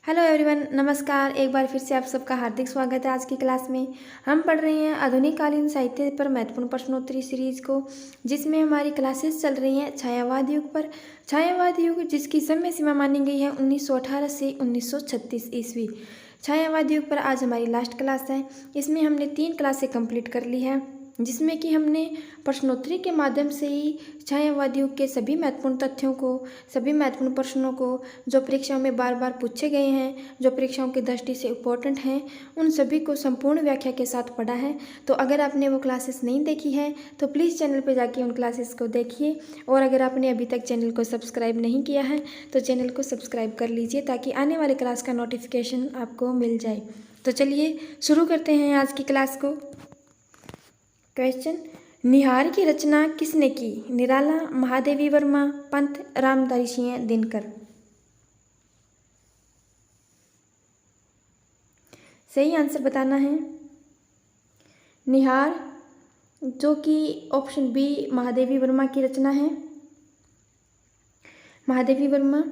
Hello everyone, नमस्कार। एक बार फिर से आप सबका हार्दिक स्वागत है। आज की क्लास में हम पढ़ रहे हैं आधुनिक कालीन साहित्य पर महत्वपूर्ण प्रश्नोत्तरी सीरीज को, जिसमें हमारी क्लासेस चल रही हैं छायावाद युग पर। छायावाद युग जिसकी समय सीमा मानी गई है 1918 से 1936 ईस्वी। छायावाद युग पर आज हमारी लास्ट क्लास है। इसमें हमने 3 क्लासें कंप्लीट कर ली है, जिसमें कि हमने प्रश्नोत्तरी के माध्यम से ही छायावाद युग के सभी महत्वपूर्ण तथ्यों को, सभी महत्वपूर्ण प्रश्नों को जो परीक्षाओं में बार बार पूछे गए हैं, जो परीक्षाओं की दृष्टि से इम्पोर्टेंट हैं, उन सभी को संपूर्ण व्याख्या के साथ पढ़ा है। तो अगर आपने वो क्लासेस नहीं देखी है तो प्लीज़ चैनल पर जाके उन क्लासेस को देखिए, और अगर आपने अभी तक चैनल को सब्सक्राइब नहीं किया है तो चैनल को सब्सक्राइब कर लीजिए, ताकि आने वाले क्लास का नोटिफिकेशन आपको मिल जाए। तो चलिए शुरू करते हैं आज की क्लास को। क्वेश्चन, निहार की रचना किसने की? निराला, महादेवी वर्मा, पंत, रामधारी सिंह दिनकर। सही आंसर बताना है। निहार, जो कि ऑप्शन बी महादेवी वर्मा की रचना है। महादेवी वर्मा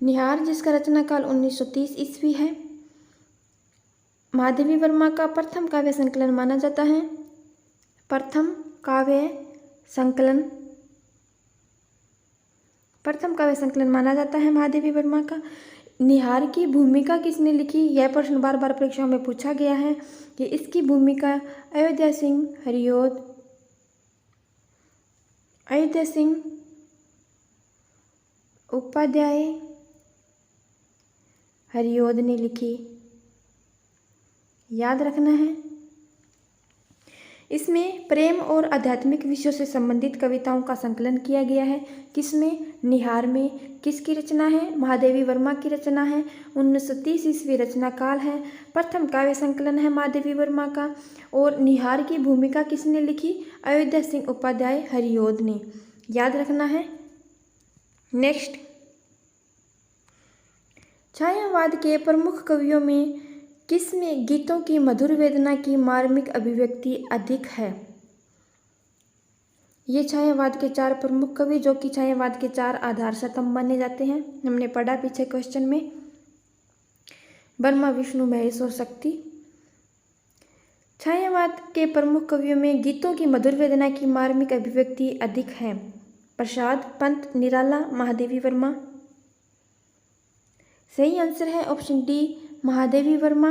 निहार, जिसका रचना काल 1930 ईस्वी है। महादेवी वर्मा का प्रथम काव्य संकलन माना जाता है। प्रथम काव्य संकलन माना जाता है महादेवी वर्मा का। निहार की भूमिका किसने लिखी? यह प्रश्न बार बार परीक्षाओं में पूछा गया है कि इसकी भूमिका अयोध्या सिंह उपाध्याय हरियोद ने लिखी। याद रखना है। इसमें प्रेम और आध्यात्मिक विषयों से संबंधित कविताओं का संकलन किया गया है। किसमें? निहार में। किसकी रचना है? महादेवी वर्मा की रचना है। 1930 ईस्वी रचना काल है। प्रथम काव्य संकलन है महादेवी वर्मा का। और निहार की भूमिका किसने लिखी? अयोध्या सिंह उपाध्याय हरियोद ने। याद रखना है। नेक्स्ट, छायावाद के प्रमुख कवियों में किसमें गीतों की मधुर वेदना की मार्मिक अभिव्यक्ति अधिक है? ये छायावाद के 4 प्रमुख कवि, जो कि छायावाद के 4 आधार स्तंभ माने जाते हैं, हमने पढ़ा पीछे क्वेश्चन में। ब्रह्मा, विष्णु, महेश और शक्ति। छायावाद के प्रमुख कवियों में गीतों की मधुर वेदना की मार्मिक अभिव्यक्ति अधिक है। प्रसाद, पंत, निराला, महादेवी वर्मा। सही आंसर है ऑप्शन डी महादेवी वर्मा।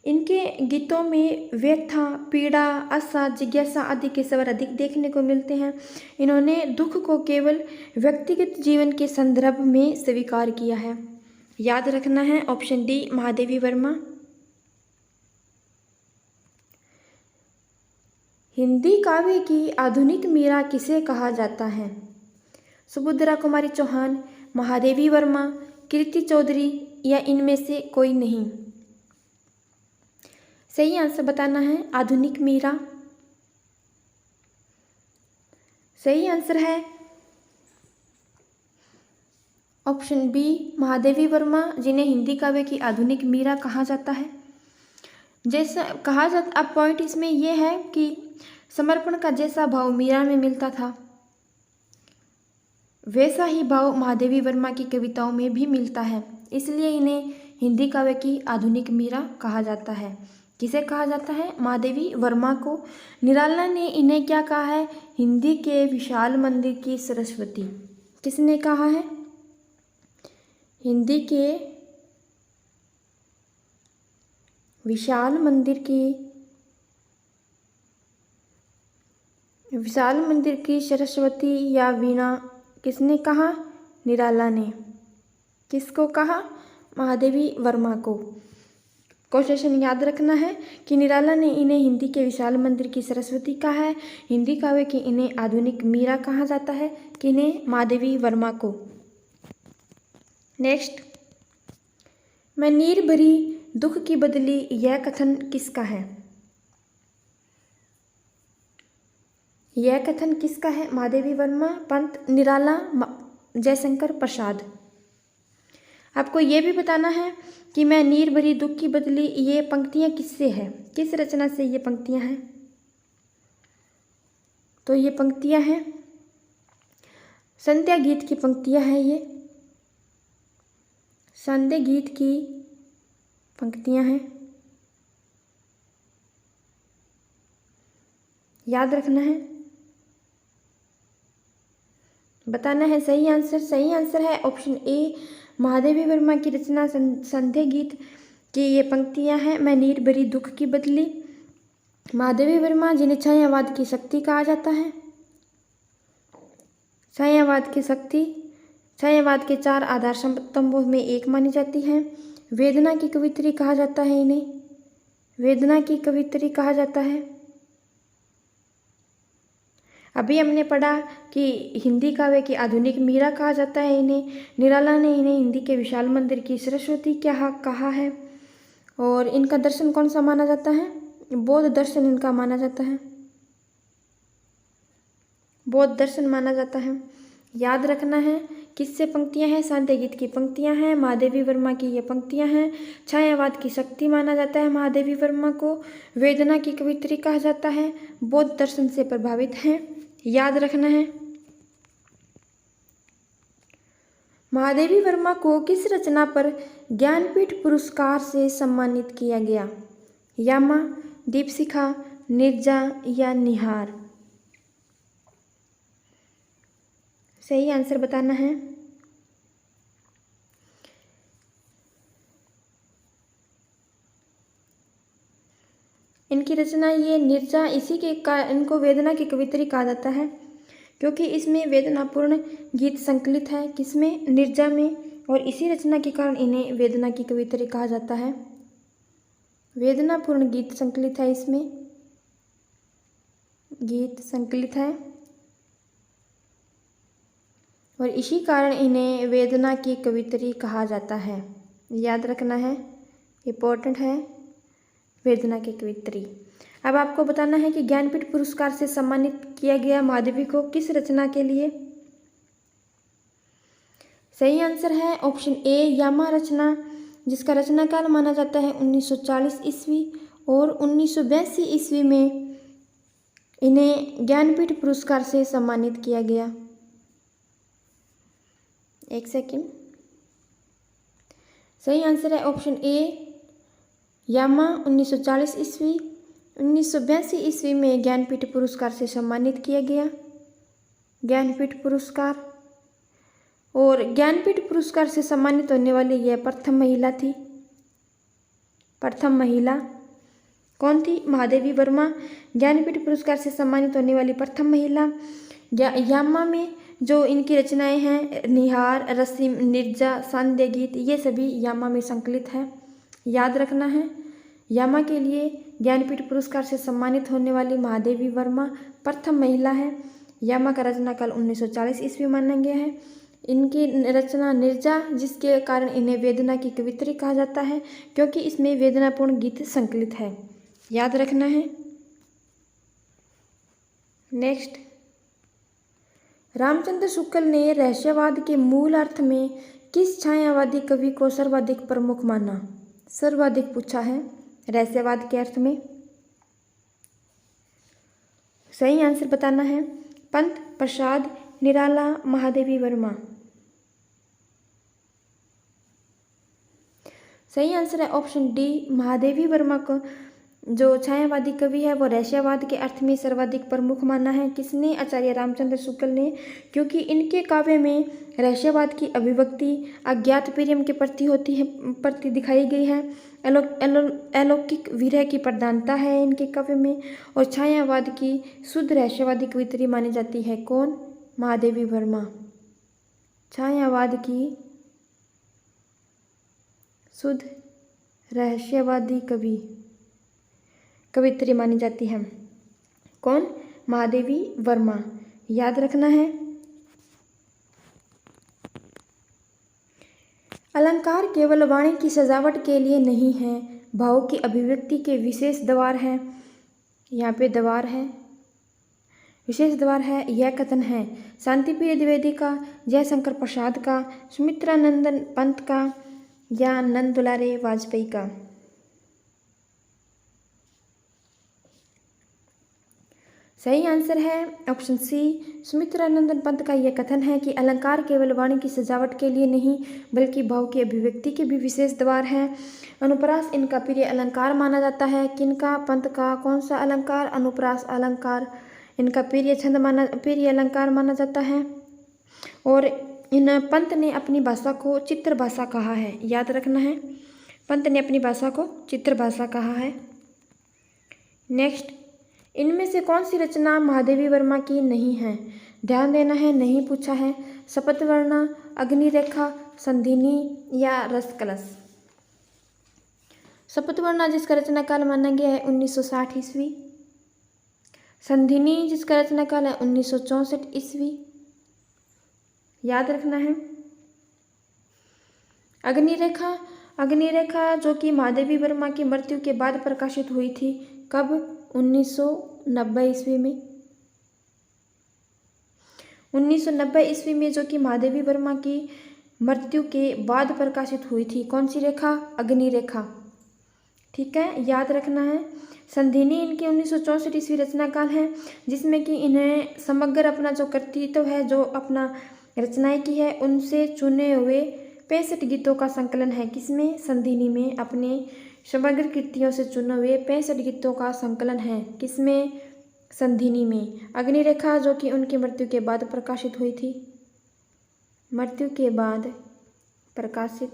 इनके गीतों में व्यथा, पीड़ा, आशा, जिज्ञासा आदि के स्वर अधिक देखने को मिलते हैं। इन्होंने दुख को केवल व्यक्तिगत जीवन के संदर्भ में स्वीकार किया है। याद रखना है ऑप्शन डी महादेवी वर्मा। हिंदी काव्य की आधुनिक मीरा किसे कहा जाता है? सुभद्रा कुमारी चौहान, महादेवी वर्मा, कीर्ति चौधरी या इनमें से कोई नहीं? सही आंसर बताना है आधुनिक मीरा। सही आंसर है ऑप्शन बी महादेवी वर्मा, जिन्हें हिंदी काव्य की आधुनिक मीरा कहा जाता है। जैसा कहा जाता, अब पॉइंट इसमें यह है कि समर्पण का जैसा भाव मीरा में मिलता था, वैसा ही भाव महादेवी वर्मा की कविताओं में भी मिलता है। इसलिए इन्हें हिंदी काव्य की आधुनिक मीरा कहा जाता है। किसे कहा जाता है? महादेवी वर्मा को। निराला ने इन्हें क्या कहा है? हिंदी के विशाल मंदिर की सरस्वती। किसने कहा है? हिंदी के विशाल मंदिर की सरस्वती या वीणा किसने कहा? निराला ने। किसको कहा? महादेवी वर्मा को। क्वेश्चन याद रखना है कि निराला ने इन्हें हिंदी के विशाल मंदिर की सरस्वती कहा है। हिंदी काव्य की इन्हें आधुनिक मीरा कहा जाता है। किन्हें? महादेवी वर्मा को। नेक्स्ट, मैं नीर भरी दुख की बदली, यह कथन किसका है? यह कथन किसका है? महादेवी वर्मा, पंत, निराला, जयशंकर प्रसाद। आपको ये भी बताना है कि मैं नीर भरी दुख की बदली, ये पंक्तियां किससे है? किस रचना से ये पंक्तियां हैं? तो ये पंक्तियां हैं संध्या गीत की पंक्तियां हैं ये। संध्या गीत की पंक्तियां हैं। याद रखना है, बताना है सही आंसर। सही आंसर है ऑप्शन ए, महादेवी वर्मा की रचना संध्या गीत की ये पंक्तियां हैं। मैं नीर भरी दुख की बदली। महादेवी वर्मा जिन्हें छायावाद की शक्ति कहा जाता है। छायावाद की शक्ति, छायावाद के 4 आधार स्तंभों में एक मानी जाती है। वेदना की कवित्री कहा जाता है इन्हें, वेदना की कवित्री कहा जाता है। अभी हमने पढ़ा कि हिंदी काव्य की आधुनिक मीरा कहा जाता है इन्हें। निराला ने इन्हें हिंदी के विशाल मंदिर की सरस्वती क्या कहा है। और इनका दर्शन कौन सा माना जाता है, बौद्ध दर्शन इनका माना जाता है, बौद्ध दर्शन माना जाता है। याद रखना है किससे पंक्तियां हैं, संध्या गीत की पंक्तियां हैं, महादेवी वर्मा की ये पंक्तियां हैं। छायावाद की शक्ति माना जाता है महादेवी वर्मा को, वेदना की कवित्री कहा जाता है, बौद्ध दर्शन से प्रभावित हैं। याद रखना है। महादेवी वर्मा को किस रचना पर ज्ञानपीठ पुरस्कार से सम्मानित किया गया। यामा, दीपशिखा, निर्जा या निहार। सही आंसर बताना है। इनकी रचना ये निर्जा, इसी के इनको वेदना की कवित्री कहा जाता है क्योंकि इसमें वेदनापूर्ण गीत संकलित है। किसमें, निर्जा में। और इसी रचना के कारण इन्हें वेदना की कवित्री कहा जाता है। वेदनापूर्ण गीत संकलित है, इसमें गीत संकलित है और इसी कारण इन्हें वेदना की कवित्री कहा जाता है। याद रखना है, इम्पोर्टेंट है, वेदना की कवित्री। अब आपको बताना है कि ज्ञानपीठ पुरस्कार से सम्मानित किया गया महादेवी को किस रचना के लिए। सही आंसर है ऑप्शन ए, यामा रचना, जिसका रचना काल माना जाता है 1940 ईस्वी और 1982 ईस्वी में इन्हें ज्ञानपीठ पुरस्कार से सम्मानित किया गया। एक सेकंड। सही आंसर है ऑप्शन ए, यामा 1940 ईस्वी, 1982 ईस्वी में ज्ञानपीठ पुरस्कार से सम्मानित किया गया। ज्ञानपीठ पुरस्कार, और ज्ञानपीठ पुरस्कार से सम्मानित होने वाली यह प्रथम महिला थी। प्रथम महिला कौन थी, महादेवी वर्मा। ज्ञानपीठ पुरस्कार से सम्मानित होने वाली प्रथम महिला। यामा में जो इनकी रचनाएं हैं, निहार, रसीम, निर्जा, संध्या गीत, ये सभी यामा में संकलित है। याद रखना है, यामा के लिए ज्ञानपीठ पुरस्कार से सम्मानित होने वाली महादेवी वर्मा प्रथम महिला है। यामा का रचना काल 1940 ईस्वी माना गया है। इनकी रचना निर्जा, जिसके कारण इन्हें वेदना की कवित्री कहा जाता है क्योंकि इसमें वेदनापूर्ण गीत संकलित है। याद रखना है। नेक्स्ट, रामचंद्र शुक्ल ने रहस्यवाद के मूल अर्थ में किस छायावादी कवि को सर्वाधिक प्रमुख माना। सर्वाधिक पूछा है रहस्यवाद के अर्थ में। सही आंसर बताना है, पंत, प्रसाद, निराला, महादेवी वर्मा। सही आंसर है ऑप्शन डी, महादेवी वर्मा को जो छायावादी कवि है वो रहस्यवाद के अर्थ में सर्वाधिक प्रमुख माना है। किसने, आचार्य रामचंद्र शुक्ल ने, क्योंकि इनके काव्य में रहस्यवाद की अभिव्यक्ति अज्ञात प्रेम के प्रति होती है, प्रति दिखाई गई है। अलौकिक विरह की प्रधानता है इनके काव्य में। और छायावाद की शुद्ध रहस्यवादी कवित्री मानी जाती है कौन, महादेवी वर्मा। छायावाद की शुद्ध रहस्यवादी कवित्री मानी जाती है कौन, महादेवी वर्मा। याद रखना है। अलंकार केवल वाणी की सजावट के लिए नहीं है, भाव की अभिव्यक्ति के विशेष द्वार है। यहाँ पे द्वार है, विशेष द्वार है। यह कथन है शांतिप्रिय द्विवेदी का, जयशंकर प्रसाद का, सुमित्रानंदन पंत का या नंद दुलारे वाजपेयी का। सही आंसर है ऑप्शन सी। सुमित्रानंदन पंत का यह कथन है कि अलंकार केवल वाणी की सजावट के लिए नहीं बल्कि भाव की अभिव्यक्ति के भी विशेष द्वार है। अनुप्रास इनका प्रिय अलंकार माना जाता है। किनका? पंत का। कौन सा अलंकार? अनुप्रास अलंकार इनका प्रिय अलंकार माना जाता है। और इन पंत ने अपनी भाषा को चित्र भाषा कहा है, याद रखना है। पंत ने अपनी भाषा को चित्र भाषा कहा है। नेक्स्ट, इनमें से कौन सी रचना महादेवी वर्मा की नहीं है? ध्यान देना है, नहीं पूछा है। शपथवर्णा, अग्निरेखा, संधिनी या रसकलश। शपथवर्णा जिसका रचना काल माना गया है 1960 ईस्वी। संधिनी जिसका रचना काल है 1964 ईस्वी, याद रखना है। अग्निरेखा जो कि महादेवी वर्मा की मृत्यु के बाद प्रकाशित हुई थी, कब? 1990 ईस्वी में। 1990 ईस्वी में जो कि महादेवी वर्मा की मृत्यु के बाद प्रकाशित हुई थी। कौन सी रेखा? अग्निरेखा, ठीक है, याद रखना है। संधिनी इनकी 1964 ईस्वी रचना काल है, जिसमें कि इन्हें समग्र अपना जो कृतित्व है, जो अपना रचनाएं की है, उनसे चुने हुए 65 गीतों का संकलन है। किसमें? संधिनी में। अपने समग्र कृतियों से चुने हुए 65 गीतों का संकलन है। किसमें? संधिनी में। अग्निरेखा जो कि उनकी मृत्यु के बाद प्रकाशित हुई थी, मृत्यु के बाद प्रकाशित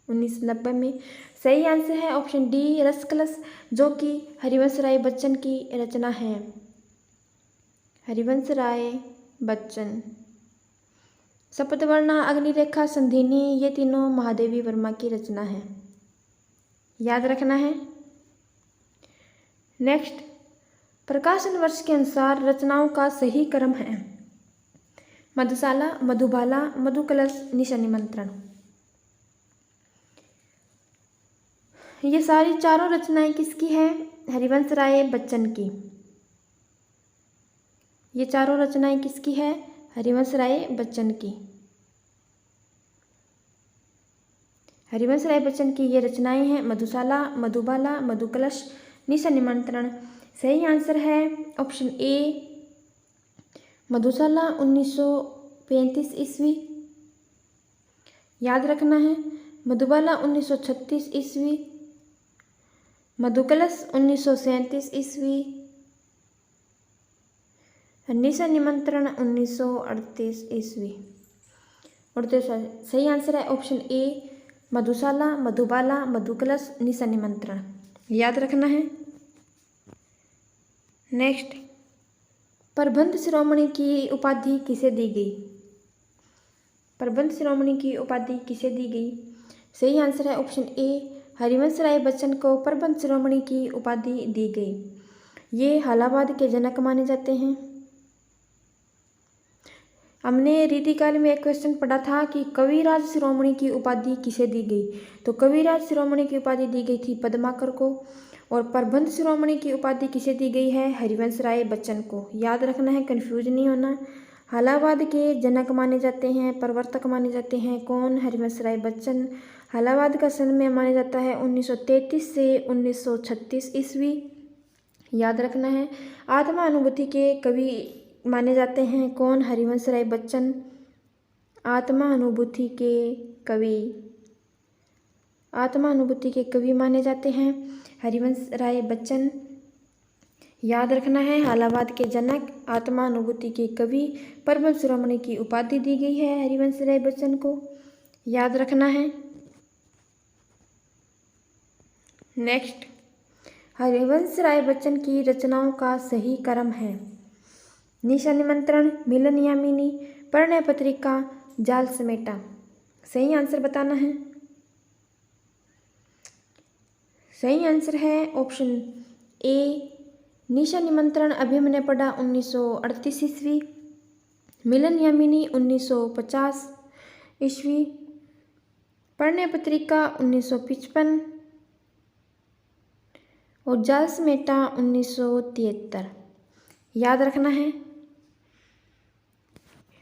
1990 में। सही आंसर है ऑप्शन डी, रसकलश, जो कि हरिवंश राय बच्चन की रचना है। हरिवंश राय बच्चन। शपथवर्णा, अग्निरेखा, संधिनी, ये तीनों महादेवी वर्मा की रचना है, याद रखना है। नेक्स्ट, प्रकाशन वर्ष के अनुसार रचनाओं का सही क्रम है। मधुशाला, मधुबाला, मधुकलश, निशा निमंत्रण। ये सारी चारों रचनाएं किसकी है? हरिवंश राय बच्चन की। ये चारों रचनाएं किसकी है? हरिवंश राय बच्चन की। हरिवंश राय बच्चन की ये रचनाएं हैं मधुशाला, मधुबाला, मधुकलश, निशा निमंत्रण। सही आंसर है ऑप्शन ए, मधुशाला 1935 ईस्वी, याद रखना है। मधुबाला 1936 ईस्वी, मधुकलश 1937 ईस्वी, निशा निमंत्रण 1938 ईस्वी। और सही आंसर है ऑप्शन ए, मधुशाला, मधुबाला, मधुकलश, निशा निमंत्रण, याद रखना है। नेक्स्ट, प्रबंध शिरोमणि की उपाधि किसे दी गई? प्रबंध शिरोमणि की उपाधि किसे दी गई? सही आंसर है ऑप्शन ए, हरिवंश राय बच्चन को प्रबंध शिरोमणि की उपाधि दी गई। ये हालावाद के जनक माने जाते हैं। हमने रीतिकाल में एक क्वेश्चन पढ़ा था कि कविराज शिरोमणि की उपाधि किसे दी गई, तो कविराज शिरोमणि की उपाधि दी गई थी पद्माकर को। और प्रबंध शिरोमणि की उपाधि किसे दी गई है? हरिवंश राय बच्चन को, याद रखना है, कंफ्यूज नहीं होना। हालावाद के जनक माने जाते हैं, प्रवर्तक माने जाते हैं कौन? हरिवंश राय बच्चन। हालावाद का समय माना जाता है 1933 से 1936 ईस्वी, याद रखना है। आत्मा अनुभूति के कवि माने जाते हैं कौन? हरिवंश राय बच्चन। आत्मा अनुभूति के कवि माने जाते हैं हरिवंश राय बच्चन, याद रखना है। हालावाद के जनक, आत्मा अनुभूति के कवि, प्रबंध शिरोमणि की उपाधि दी गई है हरिवंश राय बच्चन को, याद रखना है। नेक्स्ट, हरिवंश राय बच्चन की रचनाओं का सही क्रम है। निशा निमंत्रण, मिलन यामिनी, प्रणय पत्रिका, जाल समेटा। सही आंसर बताना है। सही आंसर है ऑप्शन ए, निशा निमंत्रण अभी हमने पढ़ा 1938 ईस्वी, मिलन यामिनी 1950 ईस्वी, प्रणय पत्रिका 1955 और जाल समेटा 1973, याद रखना है।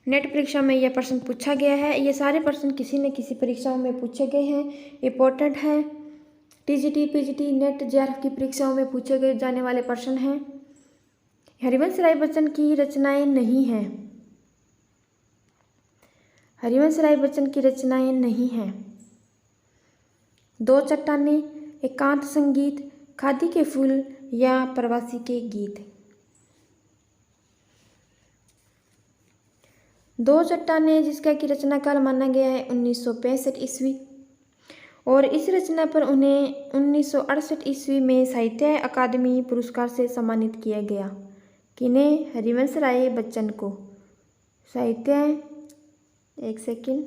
नेट परीक्षा में यह प्रश्न पूछा गया है। ये सारे प्रश्न किसी न किसी परीक्षाओं में पूछे गए हैं, इम्पोर्टेंट है। टीजीटी, पीजीटी, नेट, जेआरएफ की परीक्षाओं में पूछे गए जाने वाले प्रश्न हैं, हरिवंश राय बच्चन की रचनाएं नहीं हैं। हरिवंश राय बच्चन की रचनाएं नहीं हैं। दो चट्टानें, एकांत संगीत, खादी के फूल या प्रवासी के गीत। दो चट्टानें, जिसका की रचना काल माना गया है 1965 ईस्वी, और इस रचना पर उन्हें 1968 ईस्वी में साहित्य अकादमी पुरस्कार से सम्मानित किया गया। किन्हें? हरिवंश राय बच्चन को। साहित्य, एक सेकंड,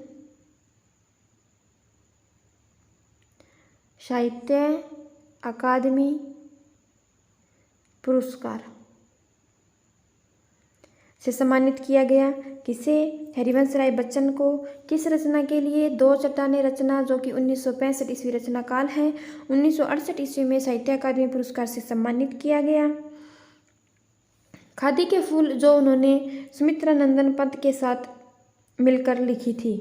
साहित्य अकादमी पुरस्कार से सम्मानित किया गया। किसे? हरिवंश राय बच्चन को। किस रचना के लिए? दो चट्टानें रचना, जो कि 1965 ईस्वी रचना काल है। 1968 ईस्वी में साहित्य अकादमी पुरस्कार से सम्मानित किया गया। खादी के फूल, जो उन्होंने सुमित्रानंदन पंत के साथ मिलकर लिखी थी।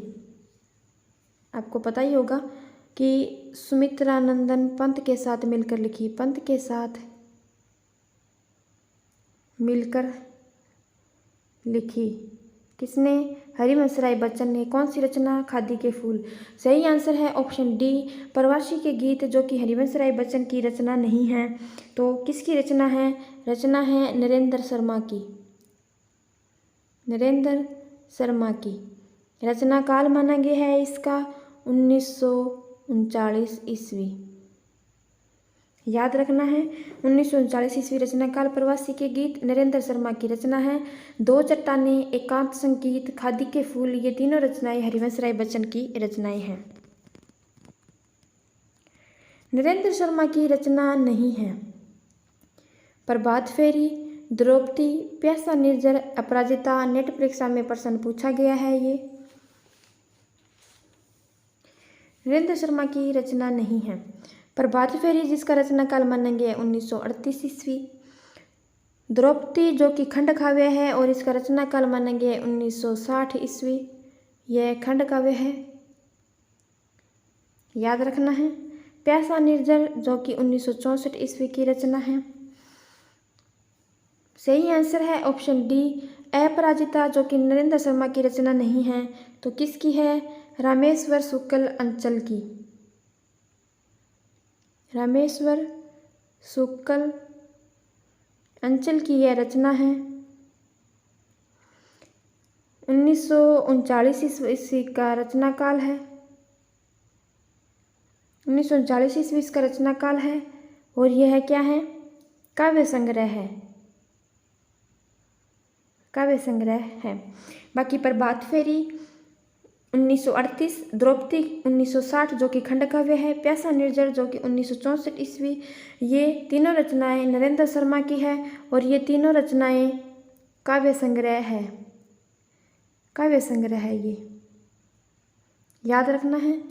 आपको पता ही होगा कि सुमित्रानंदन पंत के साथ मिलकर लिखी, पंत के साथ मिलकर लिखी। किसने? हरिवंश राय बच्चन ने। कौन सी रचना? खादी के फूल। सही आंसर है ऑप्शन डी, प्रवासी के गीत, जो कि हरिवंश राय बच्चन की रचना नहीं है। तो किसकी रचना है? रचना है नरेंद्र शर्मा की। नरेंद्र शर्मा की। रचना काल माना गया है इसका 1939 ईस्वी। याद रखना है, 1939 ईस्वी रचना काल, प्रवासी के गीत नरेंद्र शर्मा की रचना है। दो चट्टानें, एकांत संगीत, खादी के फूल, ये तीनों रचनाएं हरिवंश राय बच्चन की रचनाएं हैं। नरेंद्र शर्मा की रचना नहीं है। प्रभात फेरी, द्रौपदी, प्यासा निर्जर, अपराजिता। नेट परीक्षा में प्रश्न पूछा गया है ये। नरेंद्र शर्मा की रचना नहीं है। प्रभात फेरी, जिसका रचना काल माना गया 1938 ईस्वी। द्रौपदी, जो कि खंड काव्य है, और इसका रचना काल माना गया 1960 ईस्वी। यह खंड काव्य है, याद रखना है। प्यासा निर्जर, जो कि 1964 ईस्वी की रचना है। सही आंसर है ऑप्शन डी, अपराजिता, जो कि नरेंद्र शर्मा की रचना नहीं है। तो किसकी है? रामेश्वर शुक्ल अंचल की। रामेश्वर शुक्ल अंचल की यह रचना है। 1939 ईस्वी का रचना काल है। 1939 ईस्वी इसका रचना काल है, और यह क्या है? काव्य संग्रह है। काव्य संग्रह है। बाकी प्रभात फेरी 1938, द्रौपदी 1960, जो कि खंड काव्य है, प्यासा निर्जर, जो कि 1964 ईस्वी, ये तीनों रचनाएं नरेंद्र शर्मा की है, और ये तीनों रचनाएं काव्य संग्रह है। काव्य संग्रह है ये, याद रखना है।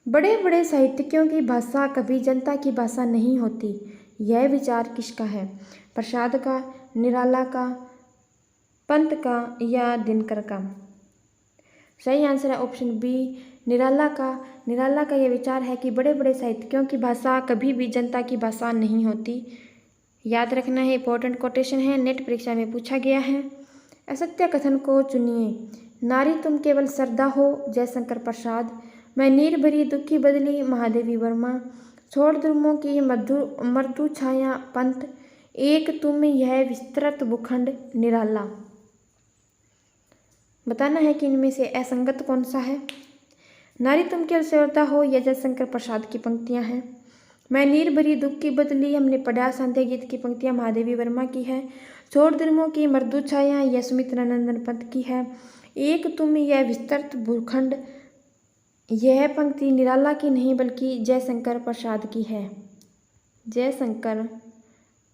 बड़े बड़े साहित्यिकों की भाषा कभी जनता की भाषा नहीं होती, यह विचार किसका है? प्रसाद का, निराला का, पंत का या दिनकर का? सही आंसर है ऑप्शन बी, निराला का। निराला का यह विचार है कि बड़े बड़े साहित्यिकों की भाषा कभी भी जनता की भाषा नहीं होती। याद रखना है, इंपॉर्टेंट कोटेशन है, नेट परीक्षा में पूछा गया है। असत्य कथन को चुनिए। नारी तुम केवल श्रद्धा हो, जयशंकर प्रसाद। मैं नीर भरी दुखी बदली, महादेवी वर्मा। छोड़ ध्रुवों की मृदु छाया, पंत। एक तुम यह विस्तृत भूखंड, निराला। बताना है कि इनमें से असंगत कौन सा है। नारी तुम केवल श्रद्धा हो, यह जयशंकर प्रसाद की पंक्तियां हैं। मैं नीर भरी दुख की बदली, हमने पढ़ा, संध्या गीत की पंक्तियां महादेवी वर्मा की है। छोड़ ध्रुवों की मृदु छाया, यह सुमित्रानंदन पंत की है। एक तुम यह विस्तृत भूखंड, यह पंक्ति निराला की नहीं बल्कि जयशंकर प्रसाद की है। जयशंकर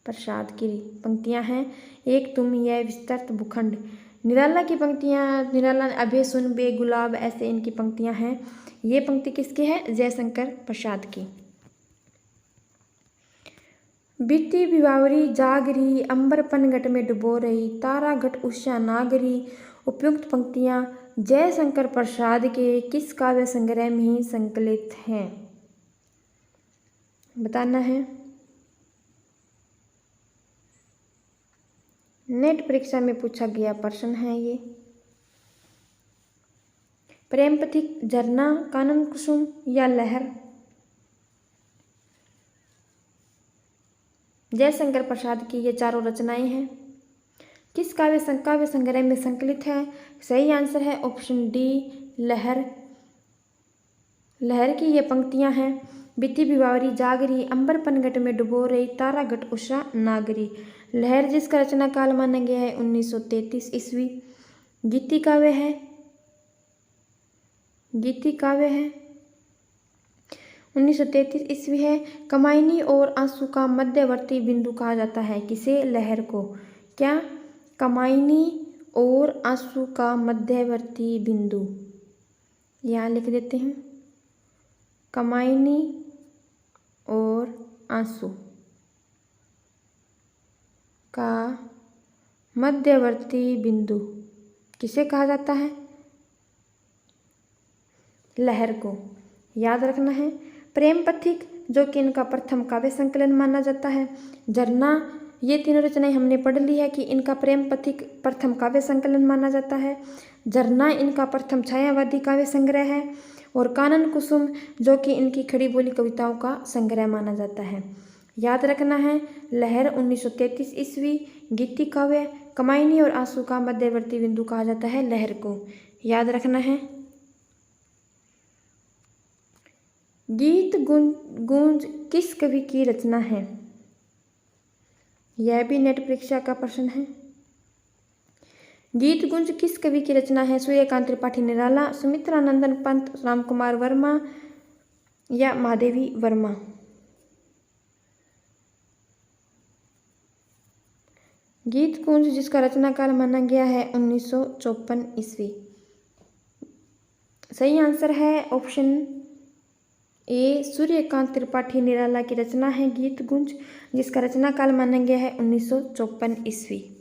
प्रसाद की पंक्तियां हैं। एक तुम यह विस्तृत भूखंड। निराला की पंक्तियां, निराला अभे सुन बे गुलाब, ऐसे इनकी पंक्तियां हैं। ये पंक्ति किसकी है? जयशंकर प्रसाद की। बीती विवावरी जागरी, अंबर पनघट में डुबो रही, तारा घट उषा नागरी। उपयुक्त पंक्तियां जयशंकर प्रसाद के किस काव्य संग्रह में ही संकलित हैं? बताना है। नेट परीक्षा में पूछा गया प्रश्न है ये। प्रेम पथिक, झरना, कानन कुसुम या लहर। जयशंकर प्रसाद की ये चारों रचनाएं हैं। किस काव्य संग्रह में संकलित है? सही आंसर है ऑप्शन डी, लहर। लहर की ये पंक्तियां हैं। बीती भिवावरी जागरी, अंबर पनघट में डुबो रही, तारा घट उषा नागरी। लहर जिसका रचना काल माना गया है 1933 ईस्वी। गीति काव्य है 1933 ईस्वी है। कमाइनी और आंसू का मध्यवर्ती बिंदु कहा जाता है किसे? लहर को। क्या? कमाइनी और आंसू का मध्यवर्ती बिंदु, यहाँ लिख देते हैं। कमाइनी और आंसू का मध्यवर्ती बिंदु किसे कहा जाता है? लहर को। याद रखना है। प्रेम पथिक जो कि इनका प्रथम काव्य संकलन माना जाता है। झरना, ये तीनों रचनाएं हमने पढ़ ली है कि इनका प्रेम पथिक प्रथम काव्य संकलन माना जाता है। झरना इनका प्रथम छायावादी काव्य संग्रह है। और कानन कुसुम जो कि इनकी खड़ी बोली कविताओं का संग्रह माना जाता है। याद रखना है। लहर 1933 ईस्वी, गीति काव्य, कमाइनी और आंसू का मध्यवर्ती बिंदु कहा जाता है लहर को। याद रखना है। गीत गूंज किस कवि की रचना है? यह भी नेट परीक्षा का प्रश्न है। गीत गुंज किस कवि की रचना है? सूर्यकांत त्रिपाठी निराला, सुमित्रा नंदन पंत, राम कुमार वर्मा या महादेवी वर्मा। गीत कुंज जिसका रचना काल माना गया है 1954 ईस्वी। सही आंसर है ऑप्शन ए, सूर्यकांत त्रिपाठी निराला की रचना है गीत गुंज, जिसका रचना काल माना गया है 1954 ईस्वी।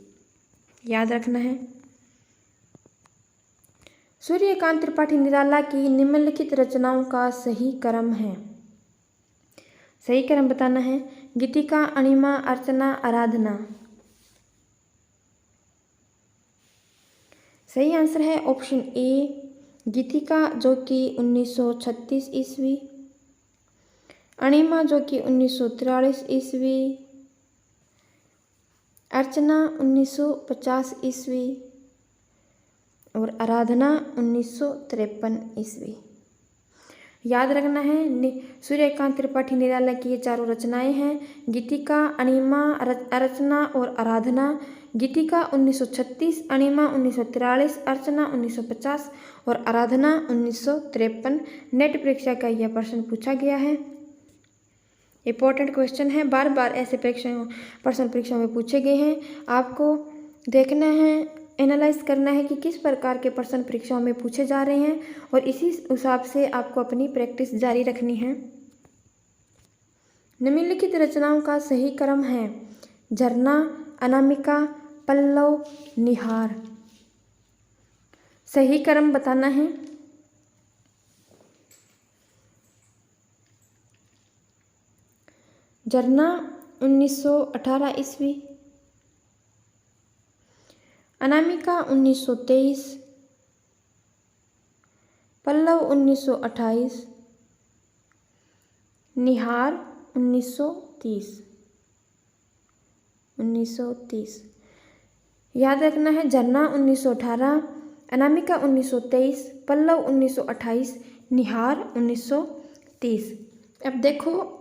याद रखना है। सूर्यकांत त्रिपाठी निराला की निम्नलिखित रचनाओं का सही क्रम है। सही क्रम बताना है। गीतिका, अणिमा, अर्चना, आराधना। सही आंसर है ऑप्शन ए, गीतिका जो कि 1936 ईस्वी, अणिमा जो कि 1943 ईस्वी, अर्चना 1950 ईस्वी और आराधना 1953 ईस्वी। याद रखना है। सूर्यकांत त्रिपाठी निराला की ये चारों रचनाएं हैं। गीतिका, अणिमा, अर्चना और आराधना। गीतिका 1936, अणिमा 1943, अर्चना 1950 और आराधना 1953। नेट परीक्षा का यह प्रश्न पूछा गया है। इंपॉर्टेंट क्वेश्चन है, बार बार ऐसे प्रश्न परीक्षा में पूछे गए हैं। आपको देखना है, एनालाइज करना है कि किस प्रकार के प्रश्न परीक्षाओं में पूछे जा रहे हैं और इसी हिसाब से आपको अपनी प्रैक्टिस जारी रखनी है। निम्नलिखित रचनाओं का सही क्रम है। झरना, अनामिका, पल्लव, निहार। सही क्रम बताना है। झरना 1918 ईस्वी, अनामिका 1923, पल्लव 1928, निहार 1930। याद रखना है। झरना 1918, अनामिका 1923, पल्लव 1928, निहार 1930। अब देखो,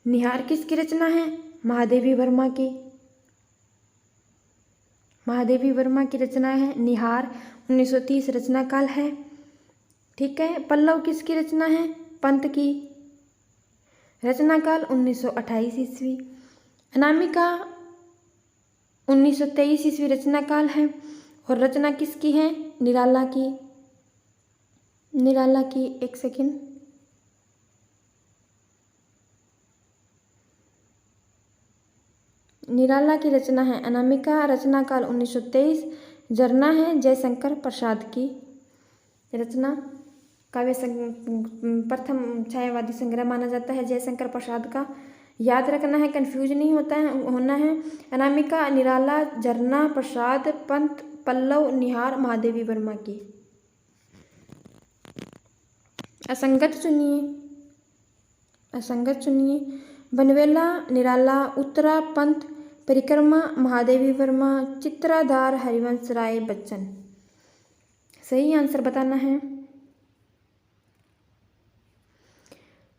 निहार किसकी रचना है? महादेवी वर्मा की। महादेवी वर्मा की रचना है निहार। 1930 रचना काल है। ठीक है। पल्लव किसकी रचना है? पंत की। रचना काल 1928 ईस्वी। अनामिका 1923 ईस्वी रचना काल है। और रचना किसकी है? निराला की। निराला की, एक सेकंड। निराला की रचना है अनामिका। रचना काल 1923। झरना है जयशंकर प्रसाद की रचना। काव्य प्रथम छायावादी संग्रह माना जाता है जयशंकर प्रसाद का। याद रखना है, कंफ्यूज नहीं होना है। अनामिका, निराला, झरना, प्रसाद, पंत, पल्लव, निहार, महादेवी वर्मा की। असंगत चुनिए। बनवेला, निराला, उत्तरा, पंत, परिक्रमा, महादेवी वर्मा, चित्राधार, हरिवंश राय बच्चन। सही आंसर बताना है।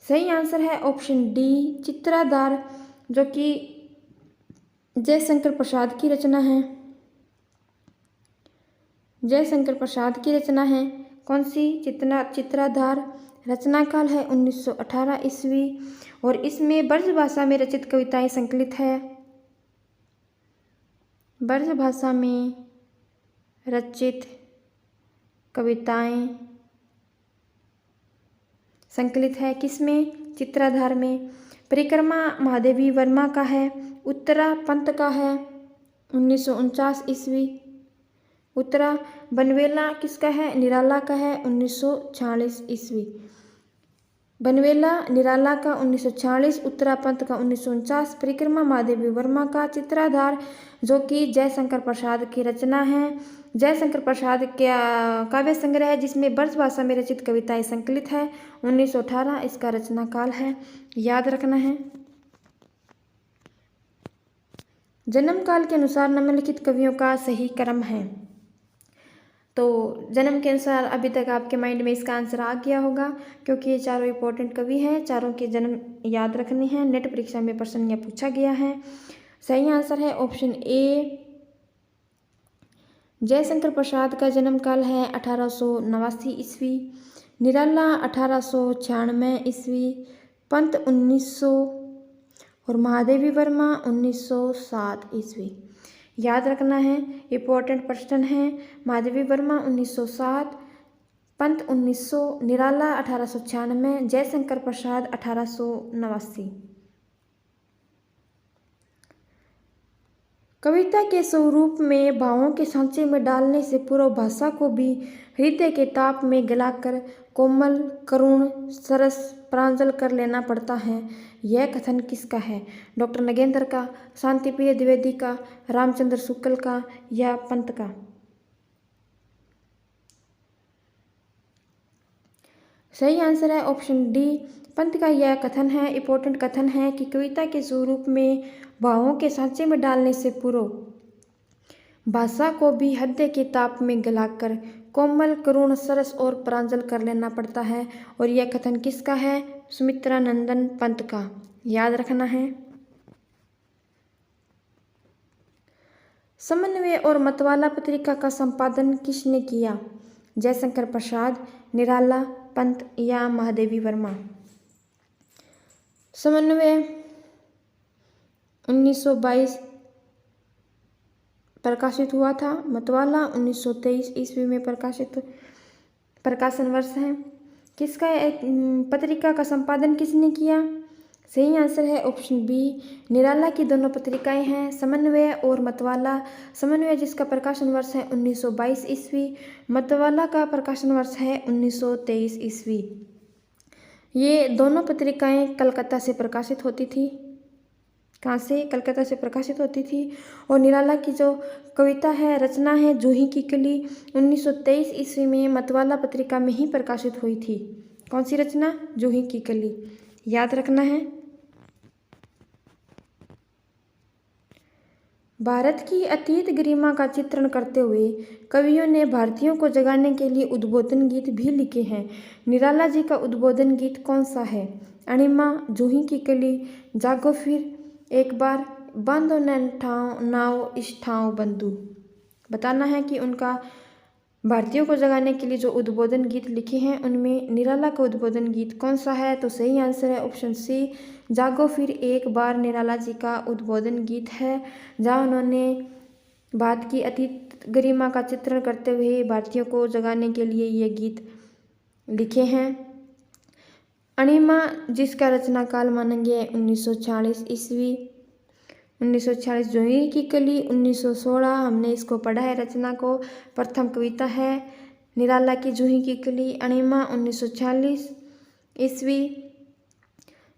सही आंसर है ऑप्शन डी, चित्राधार, जो कि जयशंकर प्रसाद की रचना है। जयशंकर प्रसाद की रचना है। कौन सी? चित्राधार। रचना काल है 1918 ईस्वी और इसमें ब्रज भाषा में रचित कविताएं संकलित है। ब्रज भाषा में रचित कविताएं संकलित है। किसमें? चित्राधार में। परिक्रमा महादेवी वर्मा का है। उत्तरा पंत का है 1949 ईस्वी। उत्तरा। बनवेला किसका है? निराला का है 1946 ईस्वी। बनवेला निराला का 1946, उत्तरा पंत का 1949, परिक्रमा महादेवी वर्मा का चित्राधार, जो कि जयशंकर प्रसाद की रचना है। जयशंकर प्रसाद का काव्य संग्रह है जिसमें ब्रज भाषा में रचित कविताएं संकलित है। 1918 इसका रचना काल है। याद रखना है। जन्म काल के अनुसार निम्नलिखित कवियों का सही क्रम है। तो जन्म के अनुसार अभी तक आपके माइंड में इसका आंसर आ गया होगा, क्योंकि ये चारों इंपॉर्टेंट कवि हैं। चारों के जन्म याद रखने हैं। नेट परीक्षा में प्रश्न यह पूछा गया है। सही आंसर है ऑप्शन ए। जयशंकर प्रसाद का जन्म काल है 1889 ईस्वी। निराला 1896 ईस्वी। पंत 1900 और महादेवी वर्मा 1907 ईस्वी। याद रखना है, इंपॉर्टेंट प्रश्न है। महादेवी वर्मा 1907, पंत 1900, निराला 1896, जयशंकर प्रसाद 1889। कविता के स्वरूप में भावों के सांचे में डालने से पूर्व भाषा को भी हृदय के ताप में गलाकर कोमल, करुण, सरस, प्रांजल कर लेना पड़ता है। यह कथन किसका है? डॉक्टर नगेंद्र का, शांतिप्रिय द्विवेदी का, रामचंद्र शुक्ल का या पंत का? सही आंसर है ऑप्शन डी, पंत का यह कथन है। इंपॉर्टेंट कथन है कि कविता के स्वरूप में भावों के सांचे में डालने से पूर्व भाषा को भी हृदय के ताप में गलाकर कोमल, करुण, सरस और प्रांजल कर लेना पड़ता है। और यह कथन किसका है? सुमित्रा नंदन पंत का। याद रखना है। समन्वय और मतवाला पत्रिका का संपादन किसने किया? जयशंकर प्रसाद, निराला, पंत या महादेवी वर्मा? समन्वय 1922 प्रकाशित हुआ था। मतवाला 1923 ईस्वी में प्रकाशन वर्ष है। किसका पत्रिका का संपादन किसने किया? सही आंसर है ऑप्शन बी, निराला की दोनों पत्रिकाएं हैं, समन्वय और मतवाला। समन्वय जिसका प्रकाशन वर्ष है 1922 ईस्वी, मतवाला का प्रकाशन वर्ष है 1923 ईस्वी। ये दोनों पत्रिकाएं कलकत्ता से प्रकाशित होती थी। कहाँ से? कलकत्ता से प्रकाशित होती थी। और निराला की जो कविता है, रचना है जूही की कली, 1923 ईस्वी में मतवाला पत्रिका में ही प्रकाशित हुई थी। कौन सी रचना? जूही की कली। याद रखना है। भारत की अतीत गरिमा का चित्रण करते हुए कवियों ने भारतीयों को जगाने के लिए उद्बोधन गीत भी लिखे हैं। निराला जी का उद्बोधन गीत कौन सा है? अणिमा, जूही की कली, जागो फिर एक बार, बांधो नाव इस ठाव बंधु। बताना है कि उनका भारतीयों को जगाने के लिए जो उद्बोधन गीत लिखे हैं उनमें निराला का उद्बोधन गीत कौन सा है? तो सही आंसर है ऑप्शन सी, जागो फिर एक बार निराला जी का उद्बोधन गीत है, जहाँ उन्होंने भारत की अतीत गरिमा का चित्रण करते हुए भारतीयों को जगाने के लिए ये गीत लिखे हैं। अणिमा जिसका रचना काल मानेंगे 1940 ईस्वी। 1940 जूही की कली 1916, हमने इसको पढ़ा है रचना को। प्रथम कविता है निराला की जूही की कली। अणिमा 1940 ईस्वी।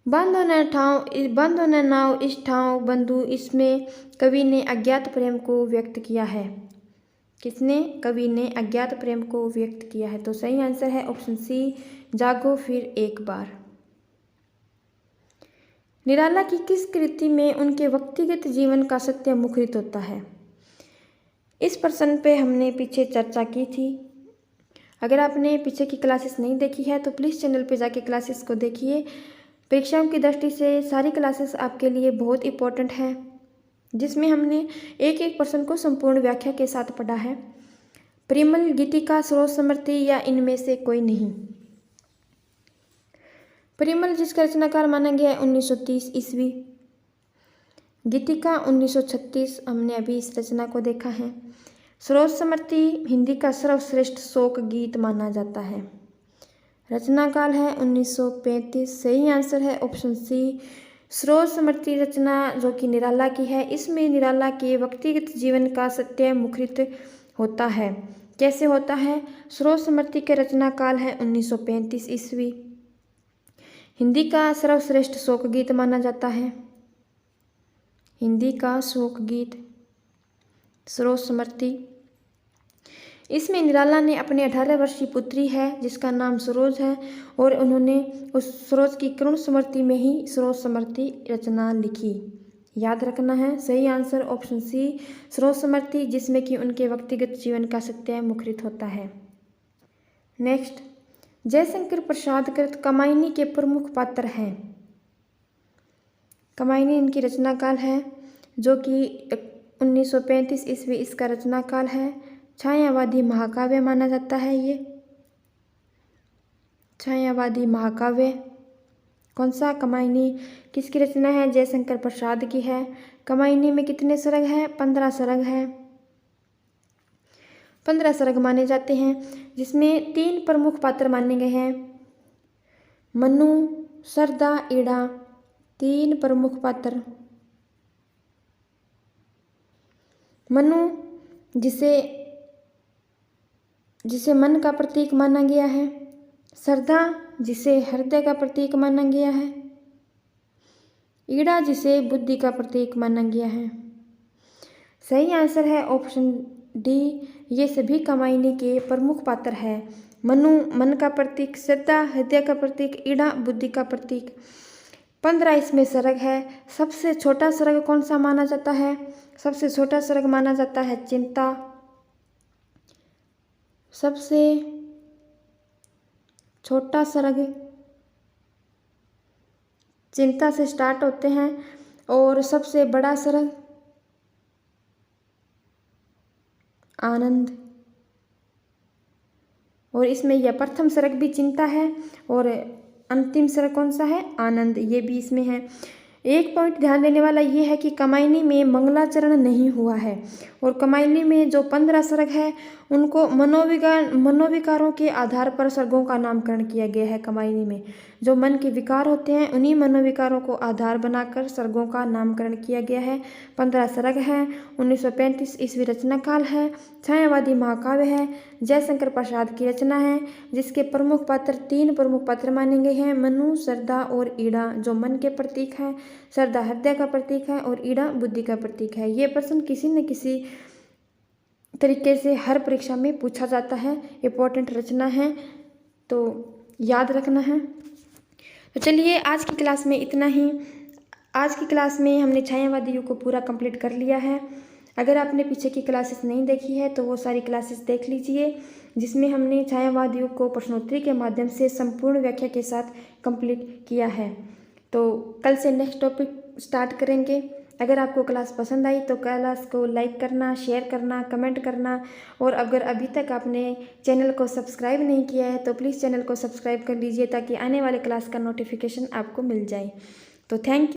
बंधो न नाव इस ठाव बंधु, इसमें कवि ने अज्ञात प्रेम को व्यक्त किया है। किसने? कवि ने अज्ञात प्रेम को व्यक्त किया है। तो सही आंसर है ऑप्शन सी, जागो फिर एक बार। निराला की किस कृति में उनके व्यक्तिगत जीवन का सत्य मुखरित होता है? इस प्रश्न पे हमने पीछे चर्चा की थी। अगर आपने पीछे की क्लासेस नहीं देखी है तो प्लीज़ चैनल पे जाके क्लासेस को देखिए। परीक्षाओं की दृष्टि से सारी क्लासेस आपके लिए बहुत इंपॉर्टेंट है, जिसमें हमने एक एक प्रश्न को संपूर्ण व्याख्या के साथ पढ़ा है। परिमल, गीतिका, सरोज समृति या इनमें से कोई नहीं? परिमल जिसका रचनाकार माना गया है 1930 ईस्वी। गीतिका 1936, हमने अभी इस रचना को देखा है। सरोज समृति हिंदी का सर्वश्रेष्ठ शोक गीत माना जाता है। रचना काल है 1935। सही आंसर है ऑप्शन सी, सरोज समृति रचना जो कि निराला की है। इसमें निराला के व्यक्तिगत जीवन का सत्य मुखरित होता है। कैसे होता है? सरोज समृति के रचना काल है 1935 ईस्वी। हिंदी का सर्वश्रेष्ठ शोक गीत माना जाता है। हिंदी का शोक गीत सरोज समृति। इसमें निराला ने अपने 18 वर्षीय पुत्री है जिसका नाम सरोज है, और उन्होंने उस सरोज की करुण स्मृति में ही सरोज समृति रचना लिखी। याद रखना है। सही आंसर ऑप्शन सी, सरोज समृति, जिसमें कि उनके व्यक्तिगत जीवन का सत्य मुखरित होता है। नेक्स्ट, जयशंकर प्रसाद कृत कामायनी के प्रमुख पात्र हैं। कामायनी इनकी रचना काल है, जो कि 1935 ईस्वी इसका रचना काल है। छायावादी महाकाव्य माना जाता है ये। छायावादी महाकाव्य कौन सा? कामायनी। किसकी रचना है? जयशंकर प्रसाद की है। कामायनी में कितने सर्ग हैं? 15 सर्ग हैं। 15 सर्ग माने जाते हैं, जिसमें 3 प्रमुख पात्र माने गए हैं, मनु, सरदा, ईड़ा। 3 प्रमुख पात्र। मनु जिसे मन का प्रतीक माना गया है। सरदा जिसे हृदय का प्रतीक माना गया है। ईड़ा जिसे बुद्धि का प्रतीक माना गया है। सही आंसर है ऑप्शन डी, ये सभी कामायनी के प्रमुख पात्र हैं। मनु मन का प्रतीक, सरदा हृदय का प्रतीक, ईड़ा बुद्धि का प्रतीक। 15 इसमें सर्ग है। सबसे छोटा सर्ग कौन सा माना जाता है? सबसे छोटा सर्ग माना जाता है चिंता। सबसे छोटा सर्ग चिंता से स्टार्ट होते हैं, और सबसे बड़ा सर्ग आनंद। और इसमें यह प्रथम सर्ग भी चिंता है और अंतिम सर्ग कौन सा है? आनंद। ये भी इसमें है। एक पॉइंट ध्यान देने वाला ये है कि कामायनी में मंगलाचरण नहीं हुआ है, और कामायनी में जो 15 सर्ग है उनको मनोविकारों के आधार पर सर्गों का नामकरण किया गया है। कामायनी में जो मन के विकार होते हैं उन्हीं मनोविकारों को आधार बनाकर सर्गों का नामकरण किया गया है। 15 सर्ग है। 1935 ईस्वी रचना काल है। छायावादी महाकाव्य है। जयशंकर प्रसाद की रचना है, जिसके प्रमुख पात्र 3 प्रमुख पात्र माने गए हैं, मनु, सरदा और ईड़ा, जो मन के प्रतीक हैं। सरदा हृदय का प्रतीक है और ईड़ा बुद्धि का प्रतीक है। ये प्रश्न किसी न किसी तरीके से हर परीक्षा में पूछा जाता है। इंपॉर्टेंट रचना है, तो याद रखना है। तो चलिए आज की क्लास में इतना ही। आज की क्लास में हमने छायावादी युग को पूरा कंप्लीट कर लिया है। अगर आपने पीछे की क्लासेस नहीं देखी है तो वो सारी क्लासेस देख लीजिए, जिसमें हमने छायावादी युग को प्रश्नोत्तरी के माध्यम से संपूर्ण व्याख्या के साथ कंप्लीट किया है। तो कल से नेक्स्ट टॉपिक स्टार्ट करेंगे। अगर आपको क्लास पसंद आई तो क्लास को लाइक करना, शेयर करना, कमेंट करना, और अगर अभी तक आपने चैनल को सब्सक्राइब नहीं किया है तो प्लीज़ चैनल को सब्सक्राइब कर लीजिए, ताकि आने वाले क्लास का नोटिफिकेशन आपको मिल जाए। तो थैंक यू।